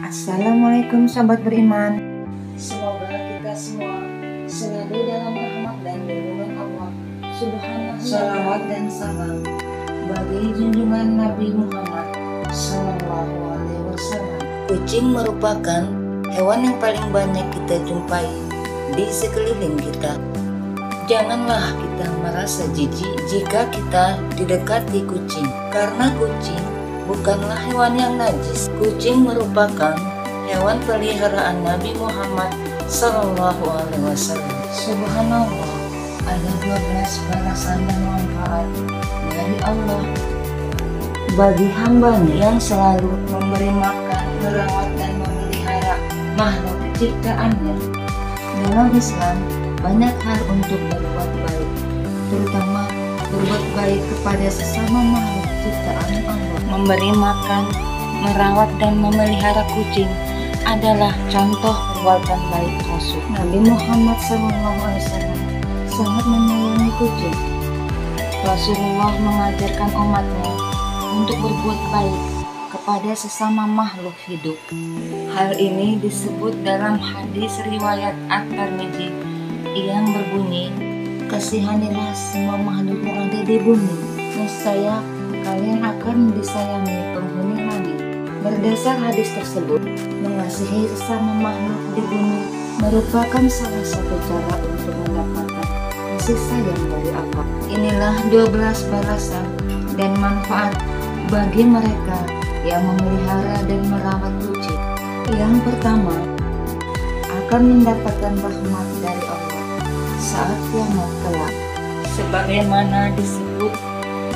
Assalamualaikum sahabat beriman. Semoga kita semua selalu dalam rahmat dan lindungan Allah Subhanahu wa ta'ala. Salawat dan salam bagi junjungan Nabi Muhammad Sallallahu Alaihi Wasallam. Kucing merupakan hewan yang paling banyak kita jumpai di sekeliling kita. Janganlah kita merasa jijik jika kita didekati kucing, karena kucing bukanlah hewan yang najis. Kucing merupakan hewan peliharaan Nabi Muhammad Sallallahu Alaihi Wasallam. Subhanallah, ada 12 balasan dan manfaat dari Allah bagi hambanya yang selalu memberi makan, merawat dan memelihara makhluk ciptaannya. Dalam Islam banyak hal untuk berbuat baik, terutama berbuat baik kepada sesama makhluk ciptaan Allah. Memberi makan, merawat dan memelihara kucing adalah contoh perbuatan baik Rasul. Nabi Muhammad SAW sangat menyayangi kucing. Rasulullah mengajarkan umatnya untuk berbuat baik kepada sesama makhluk hidup. Hal ini disebut dalam hadis riwayat At-Tirmidzi yang berbunyi, "Kasihanilah semua makhluk yang ada di bumi, niscaya kalian akan disayangi penghuni langit." Berdasar hadis tersebut, mengasihi sesama makhluk di bumi merupakan salah satu cara untuk mendapatkan kasih sayang dari Allah. Inilah 12 balasan dan manfaat bagi mereka yang memelihara dan merawat kucing. Yang pertama, akan mendapatkan rahmat dari Allah saat kiamat kelak, sebagaimana disebut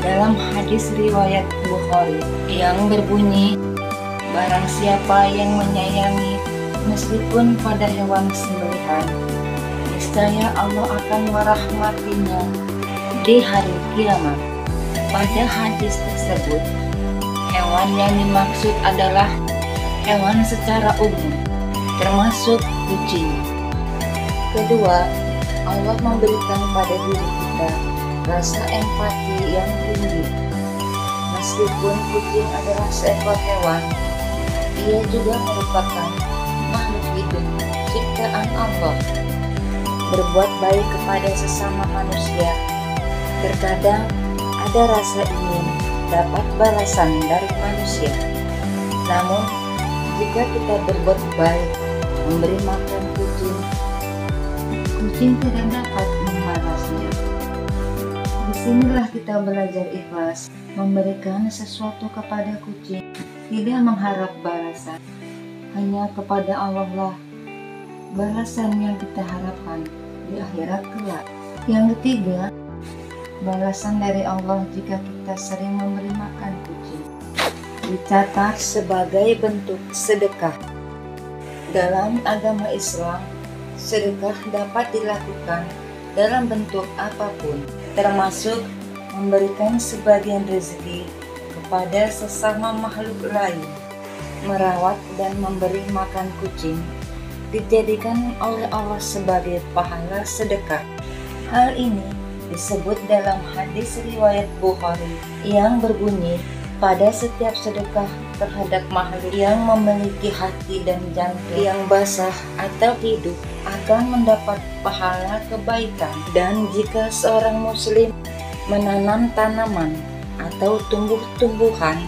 dalam hadis riwayat Bukhari yang berbunyi, "Barang siapa yang menyayangi meskipun pada hewan sembelihan, niscaya Allah akan merahmatinya di hari kiamat." Pada hadis tersebut, hewan yang dimaksud adalah hewan secara umum, termasuk kucing. Kedua, Allah memberikan pada diri kita rasa empati yang tinggi. Meskipun kucing adalah seekor hewan, ia juga merupakan makhluk hidup ciptaan Allah. Berbuat baik kepada sesama manusia, terkadang ada rasa ingin dapat balasan dari manusia. Namun, jika kita berbuat baik, memberi makan kucing tidak dapat membalasnya. Disinilah kita belajar ikhlas, memberikan sesuatu kepada kucing, tidak mengharap balasan. Hanya kepada Allah lah balasan yang kita harapkan di akhirat kelak. Yang ketiga, balasan dari Allah jika kita sering memberi makan kucing dicatat sebagai bentuk sedekah. Dalam agama Islam, sedekah dapat dilakukan dalam bentuk apapun, termasuk memberikan sebagian rezeki kepada sesama makhluk lain. Merawat dan memberi makan kucing dijadikan oleh Allah sebagai pahala sedekah. Hal ini disebut dalam hadis riwayat Bukhari yang berbunyi, "Pada setiap sedekah terhadap makhluk yang memiliki hati dan jantung yang basah atau hidup akan mendapat pahala kebaikan." Dan jika seorang muslim menanam tanaman atau tumbuh-tumbuhan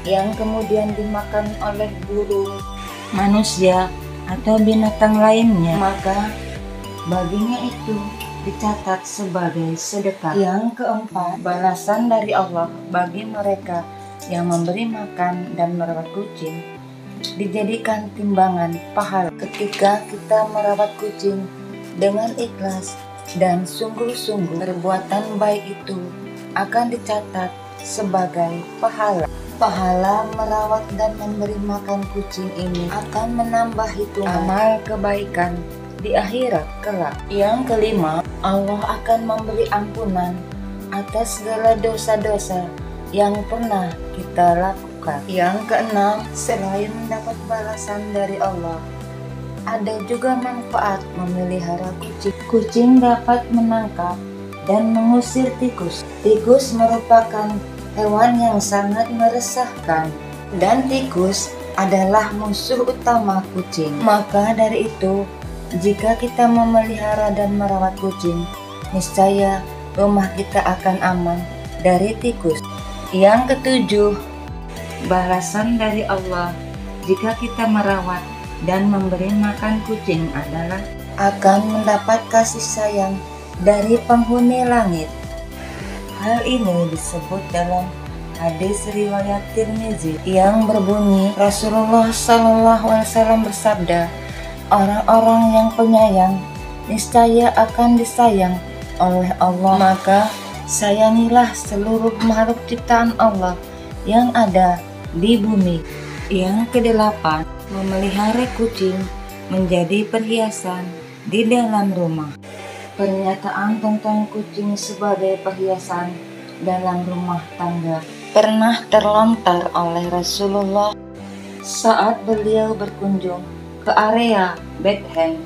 yang kemudian dimakan oleh burung, manusia, atau binatang lainnya, maka baginya itu dicatat sebagai sedekah. Yang keempat, balasan dari Allah bagi mereka yang memberi makan dan merawat kucing dijadikan timbangan pahala. Ketika kita merawat kucing dengan ikhlas dan sungguh-sungguh, perbuatan baik itu akan dicatat sebagai pahala. Pahala merawat dan memberi makan kucing ini akan menambah hitungan amal kebaikan di akhirat kelak. Yang kelima, Allah akan memberi ampunan atas segala dosa-dosa yang pernah kita lakukan. Yang keenam, selain mendapat balasan dari Allah, ada juga manfaat memelihara kucing. Kucing dapat menangkap dan mengusir tikus. Tikus merupakan hewan yang sangat meresahkan, dan tikus adalah musuh utama kucing. Maka dari itu, jika kita memelihara dan merawat kucing, niscaya rumah kita akan aman dari tikus. Yang ketujuh, balasan dari Allah jika kita merawat dan memberi makan kucing adalah akan mendapat kasih sayang dari penghuni langit. Hal ini disebut dalam hadis riwayat Tirmizi yang berbunyi, Rasulullah SAW bersabda, orang-orang yang penyayang niscaya akan disayang oleh Allah. Maka sayangilah seluruh makhluk ciptaan Allah yang ada di bumi. Yang kedelapan, memelihara kucing menjadi perhiasan di dalam rumah. Pernyataan tentang kucing sebagai perhiasan dalam rumah tangga pernah terlontar oleh Rasulullah saat beliau berkunjung ke area Bethlehem.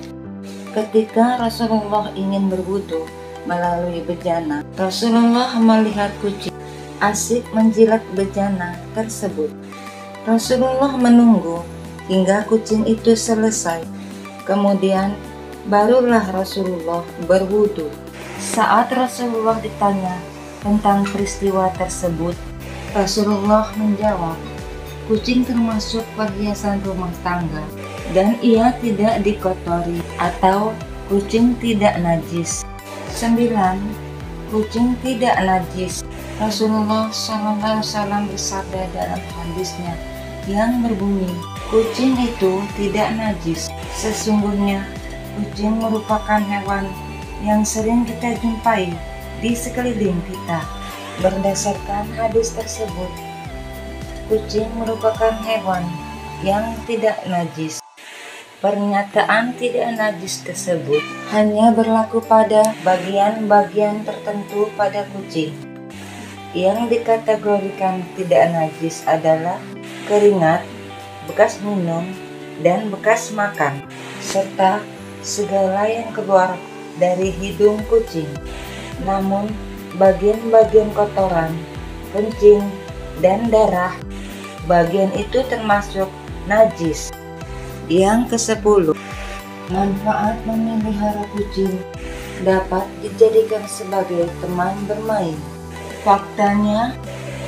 Ketika Rasulullah ingin berwudu melalui bejana, Rasulullah melihat kucing asik menjilat bejana tersebut. Rasulullah menunggu hingga kucing itu selesai. Kemudian barulah Rasulullah berwudu. Saat Rasulullah ditanya tentang peristiwa tersebut, Rasulullah menjawab, kucing termasuk perhiasan rumah tangga dan ia tidak dikotori atau kucing tidak najis. 9. Kucing tidak najis. Rasulullah SAW bersabda dalam hadisnya yang berbunyi, kucing itu tidak najis. Sesungguhnya kucing merupakan hewan yang sering kita jumpai di sekeliling kita. Berdasarkan hadis tersebut, kucing merupakan hewan yang tidak najis. Pernyataan tidak najis tersebut hanya berlaku pada bagian-bagian tertentu pada kucing. Yang dikategorikan tidak najis adalah keringat, bekas minum, dan bekas makan, serta segala yang keluar dari hidung kucing. Namun, bagian-bagian kotoran, kencing, dan darah, bagian itu termasuk najis. Yang ke-10, manfaat memelihara kucing dapat dijadikan sebagai teman bermain. Faktanya,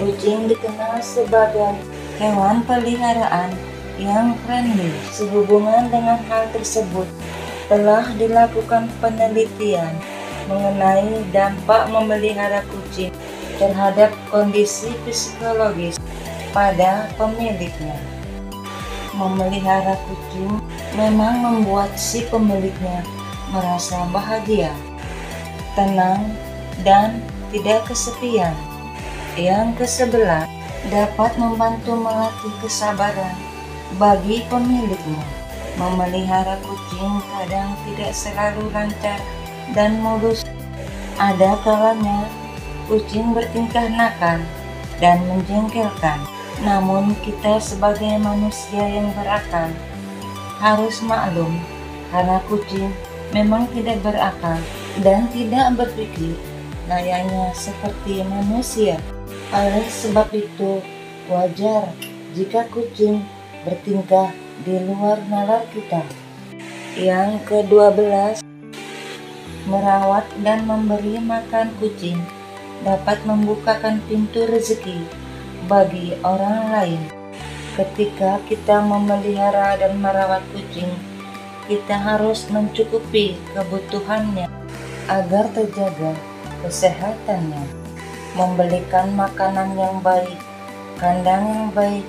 kucing dikenal sebagai hewan peliharaan yang friendly. Sehubungan dengan hal tersebut, telah dilakukan penelitian mengenai dampak memelihara kucing terhadap kondisi psikologis pada pemiliknya. Memelihara kucing memang membuat si pemiliknya merasa bahagia, tenang, dan tidak kesepian. Yang ke-11, dapat membantu melatih kesabaran bagi pemiliknya. Memelihara kucing kadang tidak selalu lancar dan mulus. Ada kalanya kucing bertingkah nakal dan menjengkelkan. Namun kita sebagai manusia yang berakal harus maklum, karena kucing memang tidak berakal dan tidak berpikir layaknya seperti manusia. Oleh sebab itu, wajar jika kucing bertingkah di luar nalar kita. Yang ke-12, merawat dan memberi makan kucing dapat membukakan pintu rezeki bagi orang lain. Ketika kita memelihara dan merawat kucing, kita harus mencukupi kebutuhannya agar terjaga kesehatannya, membelikan makanan yang baik, kandang yang baik,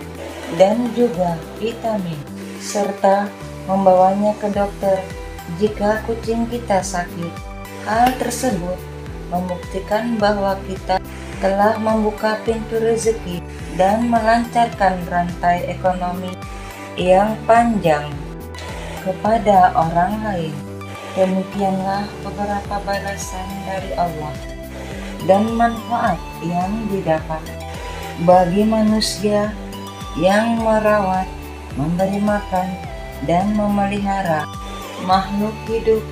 dan juga vitamin, serta membawanya ke dokter jika kucing kita sakit. Hal tersebut membuktikan bahwa kita telah membuka pintu rezeki dan melancarkan rantai ekonomi yang panjang kepada orang lain. Demikianlah beberapa balasan dari Allah dan manfaat yang didapat bagi manusia yang merawat, memberi makan, dan memelihara makhluk hidup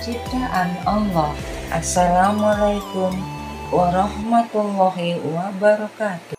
ciptaan Allah. Assalamualaikum warahmatullahi wabarakatuh.